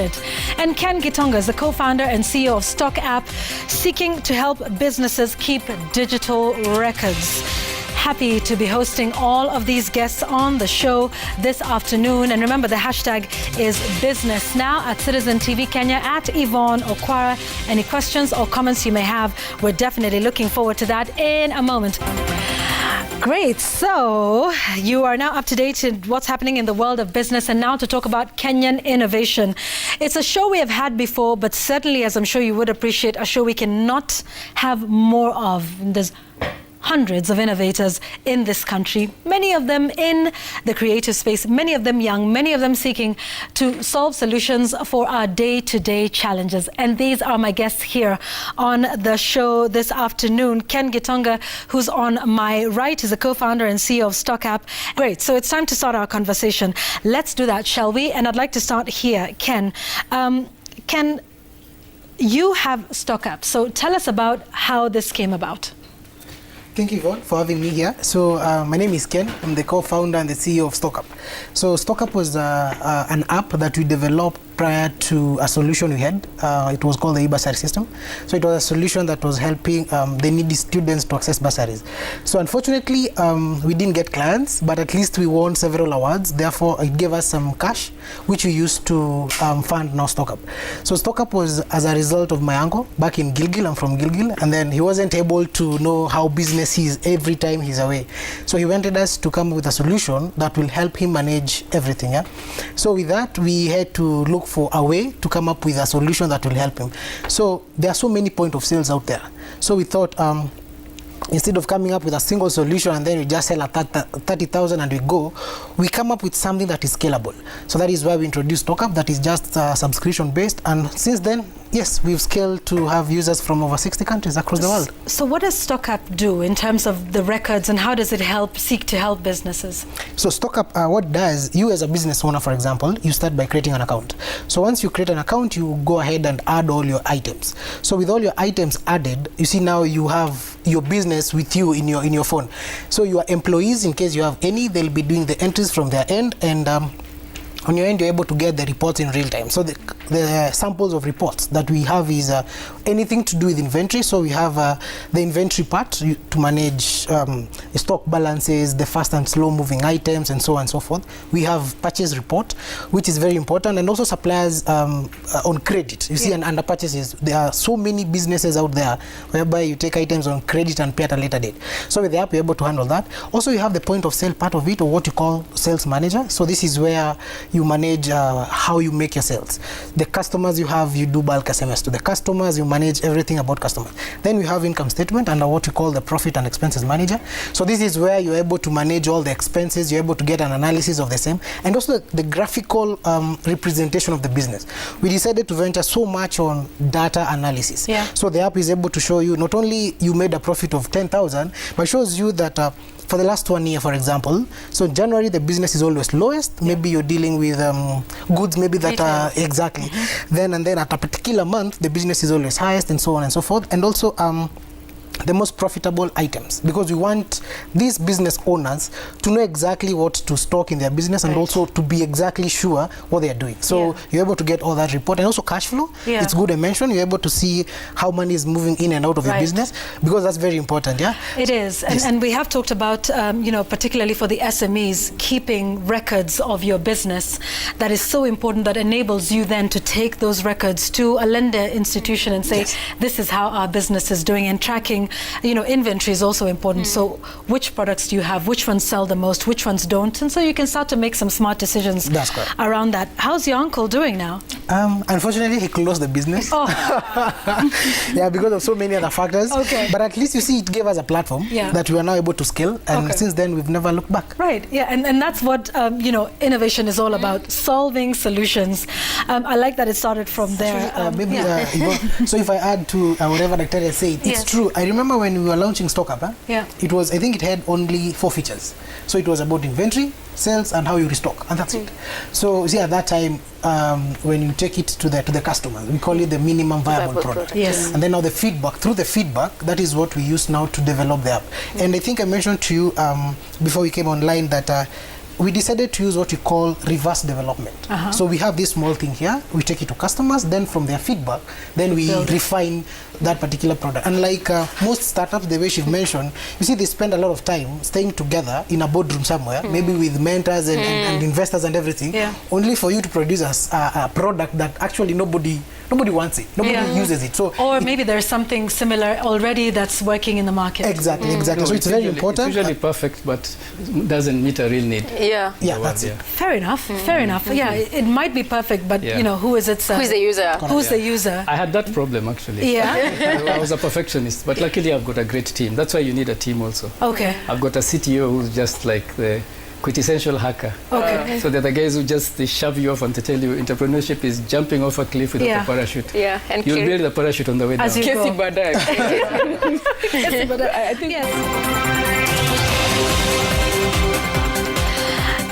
it. And Ken Gitonga is the co-founder and CEO of StockApp, seeking to help businesses keep digital records. Happy to be hosting all of these guests on the show this afternoon. And remember, the hashtag is Business Now at Citizen TV Kenya, at Yvonne Okwara. Any questions or comments you may have, we're definitely looking forward to that in a moment. Great. So you are now up to date in what's happening in the world of business, and now to talk about Kenyan innovation. It's a show we have had before, but certainly, as I'm sure you would appreciate, a show we cannot have more of. There's hundreds of innovators in this country, many of them in the creative space, many of them young, many of them seeking to solve solutions for our day-to-day challenges. And these are my guests here on the show this afternoon. Ken Gitonga, who's on my right, is a co-founder and CEO of StockApp. Great, so it's time to start our conversation. Let's do that, shall we? And I'd like to start here. Ken, Ken, you have StockApp, so tell us about how this came about. Thank you, Yvonne, for having me here. So my name is Ken. I'm the co-founder and the CEO of StockApp. So StockApp was an app that we developed prior to a solution we had. It was called the e-bursary system. So it was a solution that was helping the needy students to access bursaries. So unfortunately, we didn't get clients, but at least we won several awards. Therefore, it gave us some cash, which we used to fund now StockApp. So StockApp was as a result of my uncle back in Gilgil. I'm from Gilgil. And then he wasn't able to know how business is every time he's away. So he wanted us to come up with a solution that will help him manage everything. Yeah? So with that, we had to look for a way to come up with a solution that will help him. So there are so many point of sales out there. So we thought, instead of coming up with a single solution and then we just sell at 30,000 and we go, we come up with something that is scalable. So that is why we introduced StockApp, that is just subscription based. And since then, yes, we've scaled to have users from over 60 countries across the world. So what does StockApp do in terms of the records, and how does it seek to help businesses? So StockApp, what does, you as a business owner, for example, you start by creating an account. So once you create an account, you go ahead and add all your items. So with all your items added, you see now you have your business with you in your phone. So your employees, in case you have any, they'll be doing the entries from their end, and on your end, you're able to get the reports in real time. So the samples of reports that we have is anything to do with inventory. So we have the inventory part to manage stock balances, the fast and slow moving items, and so on and so forth. We have purchase report, which is very important, and also suppliers on credit. You see, and under purchases, there are so many businesses out there whereby you take items on credit and pay at a later date. So with the app, you're able to handle that. Also, you have the point of sale part of it, or what you call sales manager. So this is where you manage how you make your sales. The customers you have, you do bulk SMS to the customers, you manage everything about customers. Then we have income statement under what we call the profit and expenses manager. So this is where you're able to manage all the expenses, you're able to get an analysis of the same, and also the graphical representation of the business. We decided to venture so much on data analysis. Yeah. So the app is able to show you not only you made a profit of 10,000, but shows you that for the last 1 year, for example, so January the business is always lowest. Maybe you're dealing with goods maybe that are exactly. Then at a particular month, the business is always highest, and so on and so forth. And also the most profitable items, because we want these business owners to know exactly what to stock in their business, and also to be exactly sure what they are doing. So you're able to get all that report, and also cash flow. It's good I mentioned. You're able to see how money is moving in and out of your business, because that's very important. Yeah, it is. And we have talked about particularly for the SMEs, keeping records of your business. That is so important. That enables you then to take those records to a lender institution and say, this is how our business is doing, and tracking inventory is also important. So which products do you have, which ones sell the most, which ones don't, and so you can start to make some smart decisions around that. How's your uncle doing now? Unfortunately, he closed the business. Because of so many other factors. But at least you see, it gave us a platform that we are now able to scale, and since then we've never looked back. Right. And that's what innovation is all about, solving solutions. I like that it started from there. So if I add to whatever Dr. said, it's true. I remember when we were launching StockApp, it was, I think it had only 4 features. So it was about inventory, sales, and how you restock, and that's it. So see, at that time, when you take it to the customer, we call it the minimum viable product. And then now the feedback, through the feedback, that is what we use now to develop the app. And I think I mentioned to you before we came online that we decided to use what we call reverse development. So we have this small thing here, we take it to customers, then from their feedback, then we refine that particular product. And like most startups, the way she mentioned, you see they spend a lot of time staying together in a boardroom somewhere, maybe with mentors and investors and everything, only for you to produce a product that actually nobody wants it, nobody uses it. So or maybe there's something similar already that's working in the market. Exactly. No, so it's very important. It's usually perfect, but doesn't meet a real need. That's it. Fair enough. Fair enough. Yeah, it might be perfect, but you know, who is it? Who's the user? Who's the user? I had that problem actually. I was a perfectionist, but luckily I've got a great team. That's why you need a team also. Okay. I've got a CTO who's just like the quintessential hacker. Okay. So they're the guys who just they shove you off and to tell you entrepreneurship is jumping off a cliff without a parachute. And you'll build the parachute on the way down. As you go. I think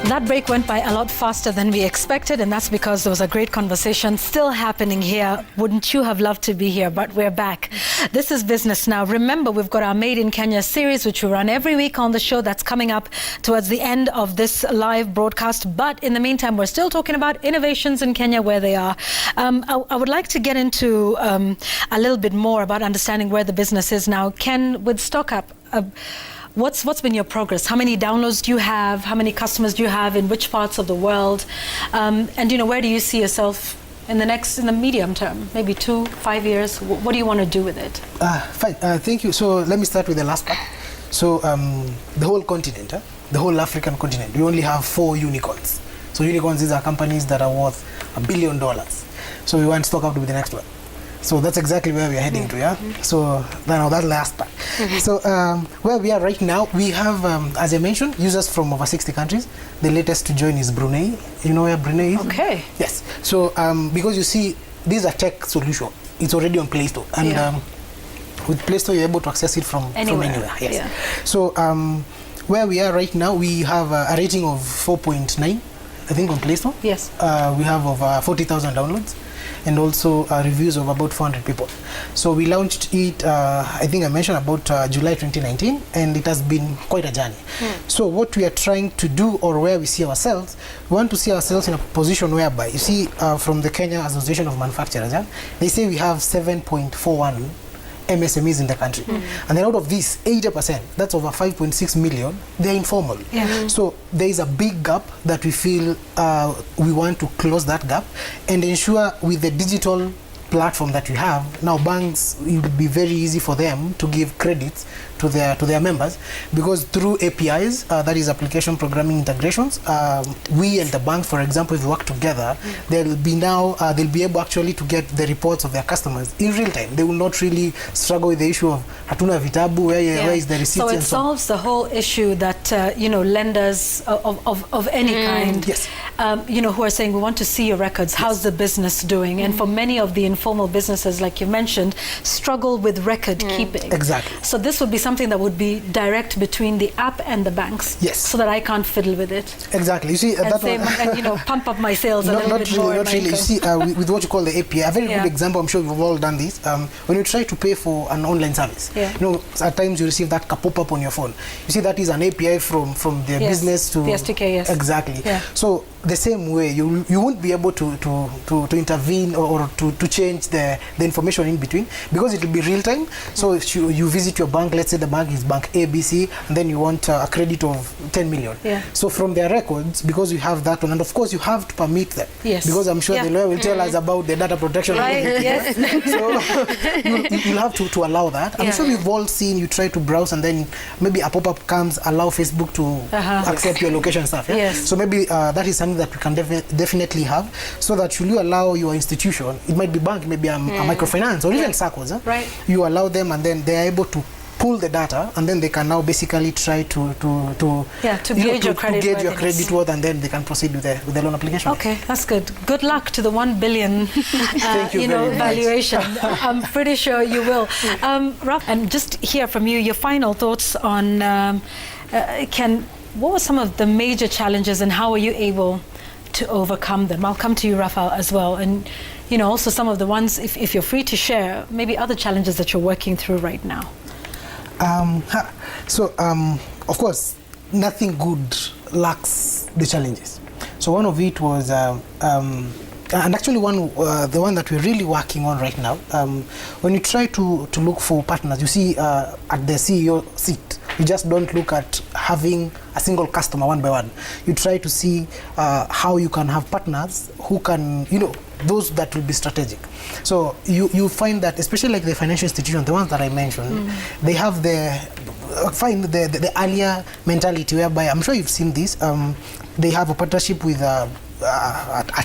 That break went by a lot faster than we expected, and that's because there was a great conversation still happening here. Wouldn't you have loved to be here? But we're back. This is Business Now. Remember, we've got our Made in Kenya series, which we run every week on the show. That's coming up towards the end of this live broadcast. But in the meantime, we're still talking about innovations in Kenya, where they are. I would like to get into a little bit more about understanding where the business is now. Ken, with StockApp, what's been your progress? How many downloads do you have? How many customers do you have? In which parts of the world? And you know, where do you see yourself in the medium term? Maybe 2-5 years. What do you want to do with it? Fine. Thank you. So let me start with the last part. So the whole continent, the whole African continent, we only have 4 unicorns. So unicorns, these are companies that are worth $1 billion. So we want StockApp to be the next one. So that's exactly where we are heading to, So now that last part. So where we are right now, we have, as I mentioned, users from over 60 countries. The latest to join is Brunei. You know where Brunei is? Okay. Yes. So because you see, this is a tech solution. It's already on Play Store. And with Play Store, you're able to access it from anywhere. Yes. Yeah. So where we are right now, we have a rating of 4.9, I think, on Play Store. Yes. We have over 40,000 downloads. And also reviews of about 400 people. So we launched it, I think I mentioned about July 2019, and it has been quite a journey. So what we are trying to do, or where we see ourselves, we want to see ourselves in a position whereby, you see, from the Kenya Association of Manufacturers, they say we have 7.41 MSMEs in the country. And then out of these, 80%, that's over 5.6 million, they're informal. So there is a big gap that we feel we want to close that gap and ensure with the digital platform that we have, now banks, it will be very easy for them to give credits to their members, because through APIs, that is application programming integrations, we and the banks, for example, if we work together, they'll be able actually to get the reports of their customers in real time. They will not really struggle with the issue of hatuna vitabu, where is the receipt. So it solves the whole issue that you know, lenders of any kind, you know, who are saying we want to see your records. How's the business doing? And for many of the informal businesses, like you mentioned, struggle with record keeping. Exactly. So this would be something that would be direct between the app and the banks. Yes. So that I can't fiddle with it. Exactly. You see, and you know, pump up my sales a little bit more. Not really. You see, with what you call the API, a very good example, I'm sure we've all done this. When you try to pay for an online service, you know, at times you receive that pop-up on your phone. You see, that is an API from the business to the SDK. Exactly. So the same way, you won't be able to intervene or to change the information in between, because it will be real time. So if you visit your bank, let's say the bank is bank ABC, and then you want a credit of 10 million. So from their records, because you have that one, and of course you have to permit them, because I'm sure the lawyer will tell us about the data protection. So you'll have to allow that. I'm sure we've all seen, you try to browse and then maybe a pop-up comes, allow Facebook to accept your location stuff. So maybe that is something that we can definitely have, so that should you allow your institution, it might be bank, maybe a microfinance, or even circles, you allow them, and then they are able to pull the data, and then they can now basically try to gauge your credit worth, and then they can proceed with the loan application. Okay, that's good. Good luck to the 1 billion valuation. I'm pretty sure you will. Raf, and just hear from you your final thoughts on Ken. What were some of the major challenges, and how are you able to overcome them? I'll come to you, Rafael, as well, and you know, also some of the ones, if you're free to share, maybe other challenges that you're working through right now. Of course, nothing good lacks the challenges. So one of it was, and actually the one that we're really working on right now, when you try to look for partners, you see at the CEO seat, you just don't look at having a single customer one by one. You try to see how you can have partners who can, those that will be strategic. So you find that, especially like the financial institutions, the ones that I mentioned, they have the earlier mentality whereby, I'm sure you've seen this, they have a partnership with a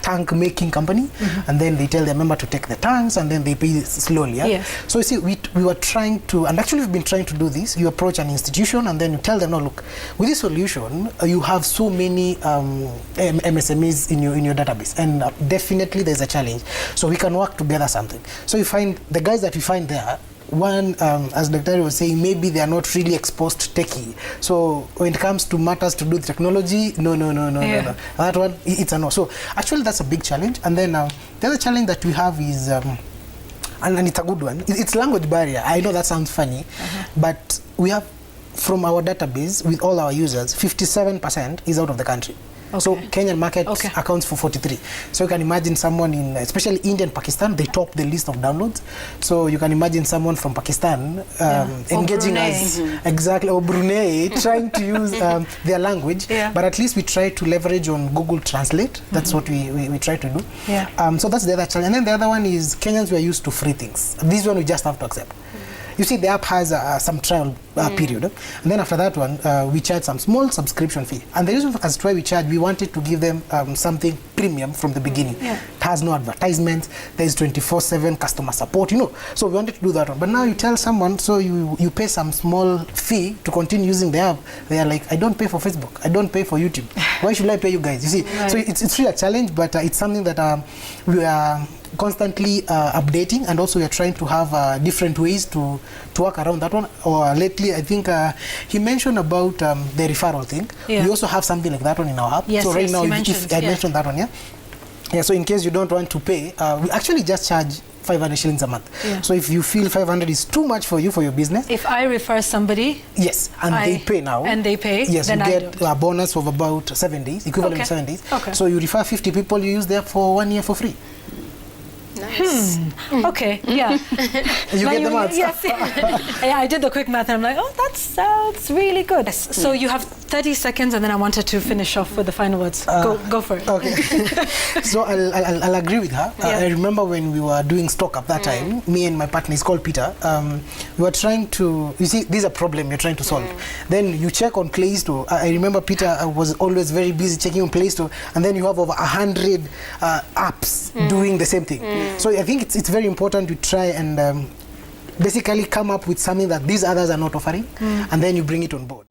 tank making company, and then they tell their member to take the tanks, and then they pay slowly. Yeah? Yes. So you see, we were trying to, and actually we've been trying to do this. You approach an institution and then you tell them, no, look, with this solution, you have so many MSMEs in your database, and definitely there's a challenge. So we can work together something. So you find the guys that we find there, one, as Dr. was saying, maybe they are not really exposed to techie. So when it comes to matters to do with technology, no. That one, it's a no. So actually that's a big challenge. And then the other challenge that we have is, and it's a good one, it's language barrier. I know that sounds funny, but we have, from our database, with all our users, 57% is out of the country. Okay. So Kenyan market accounts for 43. So you can imagine someone in, especially India and Pakistan, they top the list of downloads. So you can imagine someone from Pakistan engaging us, exactly, or Brunei, trying to use their language. Yeah. But at least we try to leverage on Google Translate. That's what we try to do. Yeah. So that's the other challenge. And then the other one is Kenyans were used to free things. This one we just have to accept. You see, the app has some trial period, and then after that one, we charge some small subscription fee. And the reason as to why we charge, we wanted to give them something premium from the beginning. Yeah. It has no advertisements. There is 24/7 customer support. So we wanted to do that one. But now you tell someone, so you pay some small fee to continue using the app. They are like, I don't pay for Facebook. I don't pay for YouTube. Why should I pay you guys? You see, right. So it's really a challenge, but it's something that we are constantly updating, and also we are trying to have different ways to work around that one. Or lately, I think he mentioned about the referral thing. Yeah. We also have something like that one in our app. Yes, so right now, if I mentioned that one, yeah. So in case you don't want to pay, we actually just charge 500 shillings a month. Yeah. So if you feel 500 is too much for you, for your business. If I refer somebody. Yes, and they pay now. And they pay. Yes, then you get a bonus of about 7 days, equivalent of 7 days. Okay. So you refer 50 people, you use there for 1 year for free. Nice. Okay, yeah. You get the maths. Yes. Yeah, I did the quick math and I'm like, oh, that sounds really good. Yes. So you have 30 seconds and then I wanted to finish off with the final words. Go for it. Okay. So I'll agree with her. I remember when we were doing StockApp that time, me and my partner, is called Peter, we were trying to, you see, this is a problem you're trying to solve. Then you check on Play Store. I remember Peter was always very busy checking on Play Store, and then you have over 100 apps doing the same thing. So I think it's very important to try and basically come up with something that these others are not offering, and then you bring it on board.